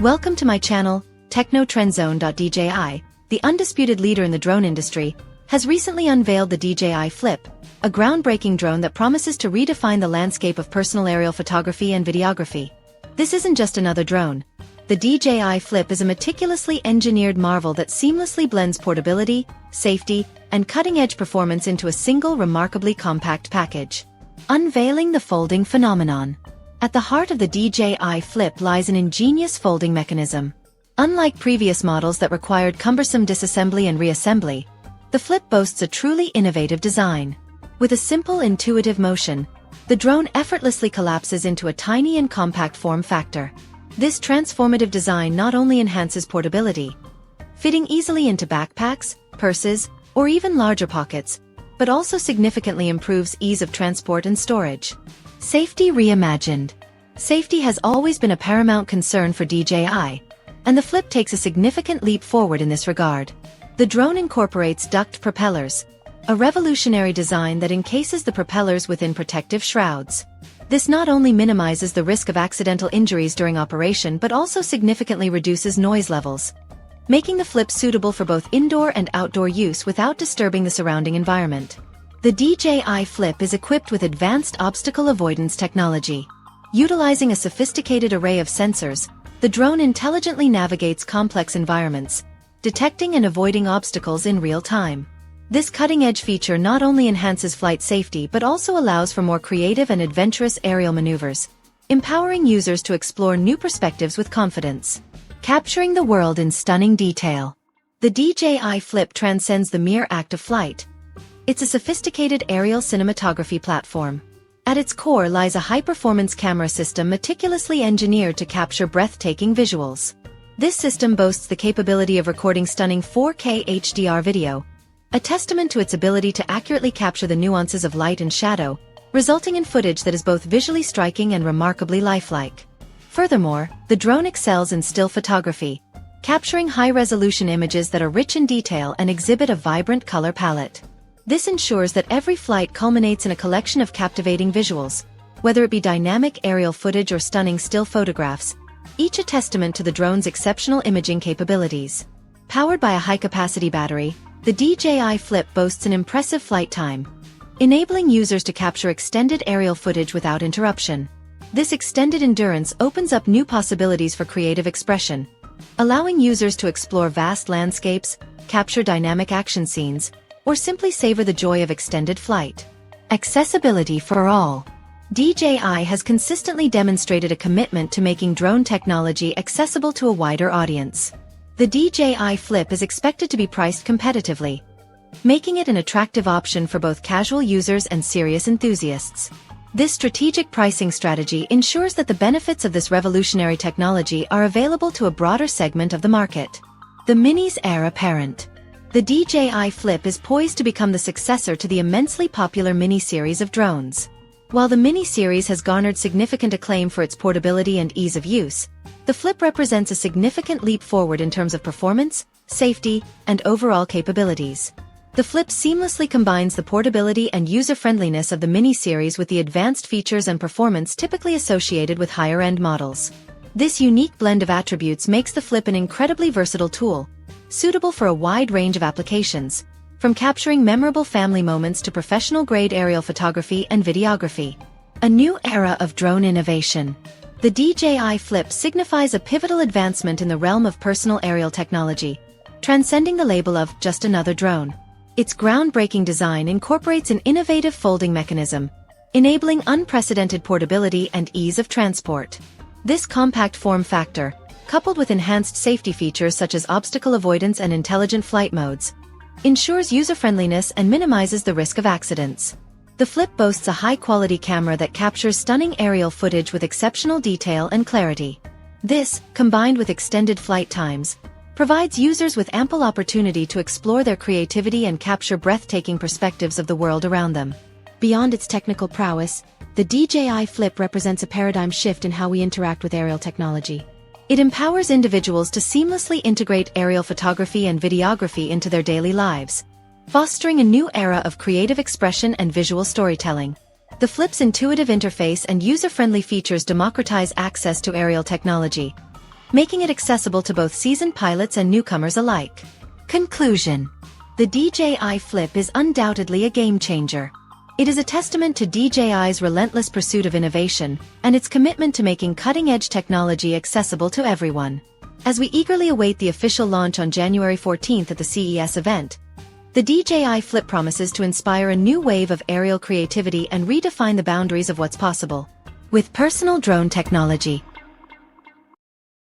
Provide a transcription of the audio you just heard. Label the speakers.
Speaker 1: Welcome to my channel. TechnoTrendZone.DJI, the undisputed leader in the drone industry, has recently unveiled the DJI Flip, a groundbreaking drone that promises to redefine the landscape of personal aerial photography and videography. This isn't just another drone. The DJI Flip is a meticulously engineered marvel that seamlessly blends portability, safety, and cutting-edge performance into a single remarkably compact package. Unveiling the folding phenomenon. At the heart of the DJI Flip lies an ingenious folding mechanism. Unlike previous models that required cumbersome disassembly and reassembly, the Flip boasts a truly innovative design. With a simple, intuitive motion, the drone effortlessly collapses into a tiny and compact form factor. This transformative design not only enhances portability, fitting easily into backpacks, purses, or even larger pockets, but also significantly improves ease of transport and storage. Safety reimagined. Safety has always been a paramount concern for DJI, and the Flip takes a significant leap forward in this regard. The drone incorporates duct propellers, a revolutionary design that encases the propellers within protective shrouds. This not only minimizes the risk of accidental injuries during operation but also significantly reduces noise levels, making the Flip suitable for both indoor and outdoor use without disturbing the surrounding environment. The DJI Flip is equipped with advanced obstacle avoidance technology. Utilizing a sophisticated array of sensors, the drone intelligently navigates complex environments, detecting and avoiding obstacles in real time. This cutting-edge feature not only enhances flight safety but also allows for more creative and adventurous aerial maneuvers, empowering users to explore new perspectives with confidence. Capturing the world in stunning detail. The DJI Flip transcends the mere act of flight. It's a sophisticated aerial cinematography platform. At its core lies a high-performance camera system meticulously engineered to capture breathtaking visuals. This system boasts the capability of recording stunning 4K HDR video, a testament to its ability to accurately capture the nuances of light and shadow, resulting in footage that is both visually striking and remarkably lifelike. Furthermore, the drone excels in still photography, capturing high-resolution images that are rich in detail and exhibit a vibrant color palette. This ensures that every flight culminates in a collection of captivating visuals, whether it be dynamic aerial footage or stunning still photographs, each a testament to the drone's exceptional imaging capabilities. Powered by a high-capacity battery, the DJI Flip boasts an impressive flight time, enabling users to capture extended aerial footage without interruption. This extended endurance opens up new possibilities for creative expression, allowing users to explore vast landscapes, capture dynamic action scenes, or simply savor the joy of extended flight. Accessibility for all. DJI has consistently demonstrated a commitment to making drone technology accessible to a wider audience. The DJI Flip is expected to be priced competitively, making it an attractive option for both casual users and serious enthusiasts. This strategic pricing strategy ensures that the benefits of this revolutionary technology are available to a broader segment of the market. The Mini's heir apparent. The DJI Flip is poised to become the successor to the immensely popular Mini series of drones. While the Mini series has garnered significant acclaim for its portability and ease of use, the Flip represents a significant leap forward in terms of performance, safety, and overall capabilities. The Flip seamlessly combines the portability and user-friendliness of the Mini series with the advanced features and performance typically associated with higher-end models. This unique blend of attributes makes the Flip an incredibly versatile tool, suitable for a wide range of applications, from capturing memorable family moments to professional-grade aerial photography and videography. A new era of drone innovation. The DJI Flip signifies a pivotal advancement in the realm of personal aerial technology, transcending the label of just another drone. Its groundbreaking design incorporates an innovative folding mechanism, enabling unprecedented portability and ease of transport. This compact form factor, coupled with enhanced safety features such as obstacle avoidance and intelligent flight modes, ensures user-friendliness and minimizes the risk of accidents. The Flip boasts a high-quality camera that captures stunning aerial footage with exceptional detail and clarity. This, combined with extended flight times, provides users with ample opportunity to explore their creativity and capture breathtaking perspectives of the world around them. Beyond its technical prowess, the DJI Flip represents a paradigm shift in how we interact with aerial technology. It empowers individuals to seamlessly integrate aerial photography and videography into their daily lives, fostering a new era of creative expression and visual storytelling. The Flip's intuitive interface and user-friendly features democratize access to aerial technology, making it accessible to both seasoned pilots and newcomers alike. Conclusion: the DJI Flip is undoubtedly a game-changer. It is a testament to DJI's relentless pursuit of innovation and its commitment to making cutting-edge technology accessible to everyone. As we eagerly await the official launch on January 14th at the CES event, the DJI Flip promises to inspire a new wave of aerial creativity and redefine the boundaries of what's possible with personal drone technology.